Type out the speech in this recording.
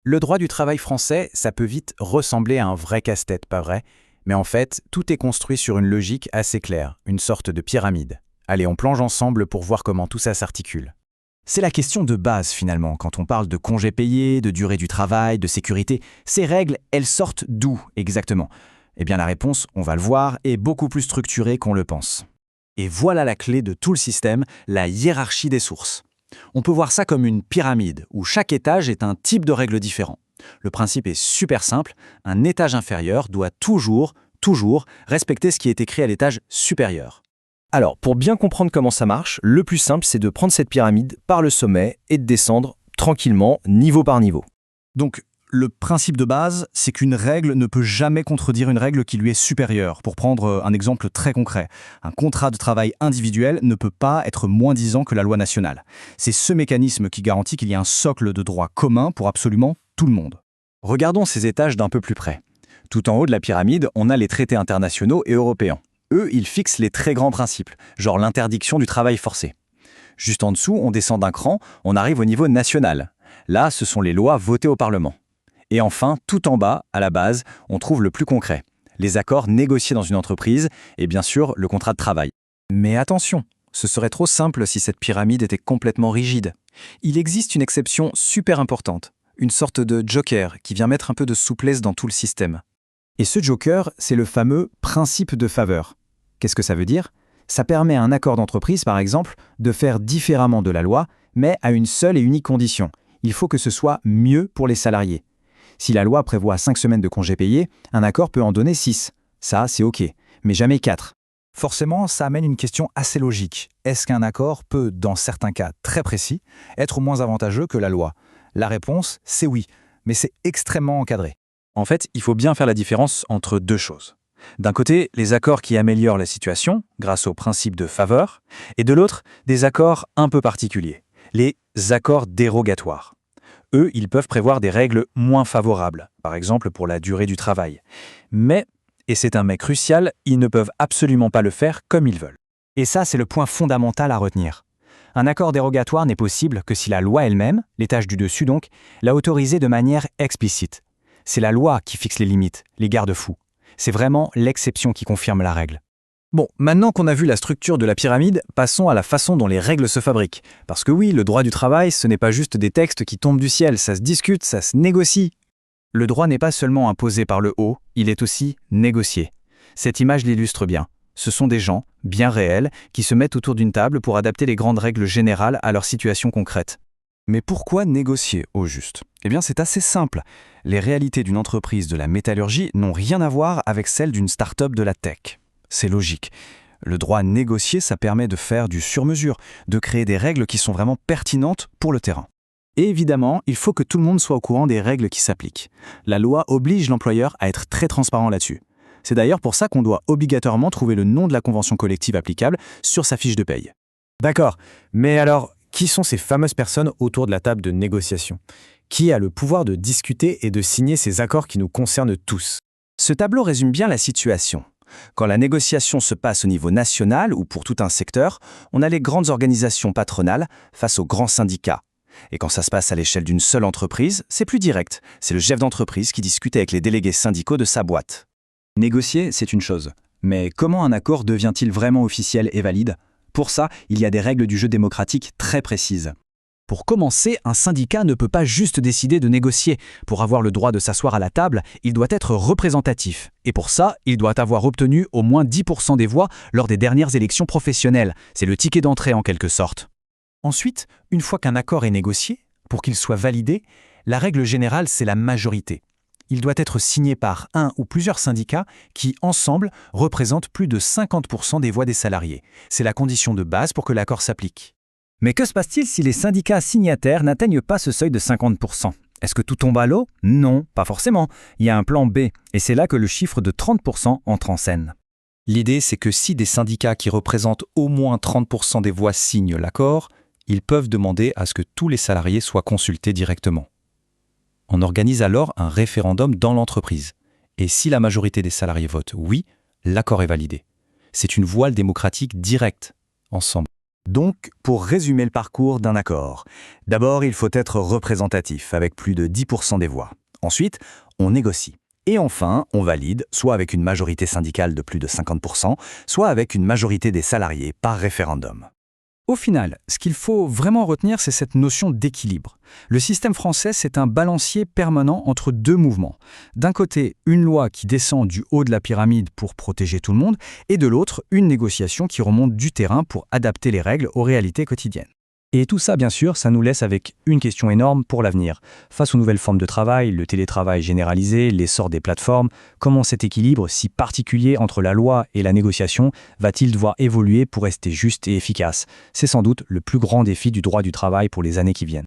Le droit du travail français, ça peut vite ressembler à un vrai casse-tête, pas vrai? Mais en fait, tout est construit sur une logique assez claire, une sorte de pyramide. Allez, on plonge ensemble pour voir comment tout ça s'articule. C'est la question de base finalement, quand on parle de congés payés, de durée du travail, de sécurité. Ces règles, elles sortent d'où exactement? Eh bien la réponse, on va le voir, est beaucoup plus structurée qu'on le pense. Et voilà la clé de tout le système, la hiérarchie des sources. On peut voir ça comme une pyramide, où chaque étage est un type de règle différent. Le principe est super simple, un étage inférieur doit toujours respecter ce qui est écrit à l'étage supérieur. Alors, pour bien comprendre comment ça marche, le plus simple, c'est de prendre cette pyramide par le sommet et de descendre tranquillement, niveau par niveau. Donc, le principe de base, c'est qu'une règle ne peut jamais contredire une règle qui lui est supérieure. Pour prendre un exemple très concret, un contrat de travail individuel ne peut pas être moins disant que la loi nationale. C'est ce mécanisme qui garantit qu'il y a un socle de droit commun pour absolument tout le monde. Regardons ces étages d'un peu plus près. Tout en haut de la pyramide, on a les traités internationaux et européens. Eux, ils fixent les très grands principes, genre l'interdiction du travail forcé. Juste en dessous, on descend d'un cran, on arrive au niveau national. Là, ce sont les lois votées au Parlement. Et enfin, tout en bas, à la base, on trouve le plus concret. Les accords négociés dans une entreprise et bien sûr, le contrat de travail. Mais attention, ce serait trop simple si cette pyramide était complètement rigide. Il existe une exception super importante, une sorte de joker qui vient mettre un peu de souplesse dans tout le système. Et ce joker, c'est le fameux principe de faveur. Qu'est-ce que ça veut dire? Ça permet à un accord d'entreprise, par exemple, de faire différemment de la loi, mais à une seule et unique condition. Il faut que ce soit mieux pour les salariés. Si la loi prévoit 5 semaines de congés payés, un accord peut en donner 6. Ça, c'est OK, mais jamais 4. Forcément, ça amène une question assez logique. Est-ce qu'un accord peut, dans certains cas très précis, être moins avantageux que la loi? La réponse, c'est oui, mais c'est extrêmement encadré. En fait, il faut bien faire la différence entre deux choses. D'un côté, les accords qui améliorent la situation, grâce au principe de faveur, et de l'autre, des accords un peu particuliers, les accords dérogatoires. Eux, ils peuvent prévoir des règles moins favorables, par exemple pour la durée du travail. Mais, et c'est un mais crucial, ils ne peuvent absolument pas le faire comme ils veulent. Et ça, c'est le point fondamental à retenir. Un accord dérogatoire n'est possible que si la loi elle-même, l'étage du dessus donc, l'a autorisé de manière explicite. C'est la loi qui fixe les limites, les garde-fous. C'est vraiment l'exception qui confirme la règle. Bon, maintenant qu'on a vu la structure de la pyramide, passons à la façon dont les règles se fabriquent. Parce que oui, le droit du travail, ce n'est pas juste des textes qui tombent du ciel, ça se discute, ça se négocie. Le droit n'est pas seulement imposé par le haut, il est aussi négocié. Cette image l'illustre bien. Ce sont des gens, bien réels, qui se mettent autour d'une table pour adapter les grandes règles générales à leur situation concrète. Mais pourquoi négocier au juste? Eh bien, c'est assez simple. Les réalités d'une entreprise de la métallurgie n'ont rien à voir avec celles d'une start-up de la tech. C'est logique. Le droit négocié, ça permet de faire du sur-mesure, de créer des règles qui sont vraiment pertinentes pour le terrain. Et évidemment, il faut que tout le monde soit au courant des règles qui s'appliquent. La loi oblige l'employeur à être très transparent là-dessus. C'est d'ailleurs pour ça qu'on doit obligatoirement trouver le nom de la convention collective applicable sur sa fiche de paye. D'accord, mais alors, qui sont ces fameuses personnes autour de la table de négociation? Qui a le pouvoir de discuter et de signer ces accords qui nous concernent tous? Ce tableau résume bien la situation. Quand la négociation se passe au niveau national ou pour tout un secteur, on a les grandes organisations patronales face aux grands syndicats. Et quand ça se passe à l'échelle d'une seule entreprise, c'est plus direct. C'est le chef d'entreprise qui discute avec les délégués syndicaux de sa boîte. Négocier, c'est une chose. Mais comment un accord devient-il vraiment officiel et valide? Pour ça, il y a des règles du jeu démocratique très précises. Pour commencer, un syndicat ne peut pas juste décider de négocier. Pour avoir le droit de s'asseoir à la table, il doit être représentatif. Et pour ça, il doit avoir obtenu au moins 10% des voix lors des dernières élections professionnelles. C'est le ticket d'entrée en quelque sorte. Ensuite, une fois qu'un accord est négocié, pour qu'il soit validé, la règle générale, c'est la majorité. Il doit être signé par un ou plusieurs syndicats qui, ensemble, représentent plus de 50% des voix des salariés. C'est la condition de base pour que l'accord s'applique. Mais que se passe-t-il si les syndicats signataires n'atteignent pas ce seuil de 50%? Est-ce que tout tombe à l'eau? Non, pas forcément. Il y a un plan B, et c'est là que le chiffre de 30% entre en scène. L'idée, c'est que si des syndicats qui représentent au moins 30% des voix signent l'accord, ils peuvent demander à ce que tous les salariés soient consultés directement. On organise alors un référendum dans l'entreprise. Et si la majorité des salariés votent oui, l'accord est validé. C'est une voie démocratique directe, ensemble. Donc, pour résumer le parcours d'un accord, d'abord, il faut être représentatif, avec plus de 10% des voix. Ensuite, on négocie. Et enfin, on valide, soit avec une majorité syndicale de plus de 50%, soit avec une majorité des salariés par référendum. Au final, ce qu'il faut vraiment retenir, c'est cette notion d'équilibre. Le système français, c'est un balancier permanent entre deux mouvements. D'un côté, une loi qui descend du haut de la pyramide pour protéger tout le monde, et de l'autre, une négociation qui remonte du terrain pour adapter les règles aux réalités quotidiennes. Et tout ça, bien sûr, ça nous laisse avec une question énorme pour l'avenir. Face aux nouvelles formes de travail, le télétravail généralisé, l'essor des plateformes, comment cet équilibre si particulier entre la loi et la négociation va-t-il devoir évoluer pour rester juste et efficace? C'est sans doute le plus grand défi du droit du travail pour les années qui viennent.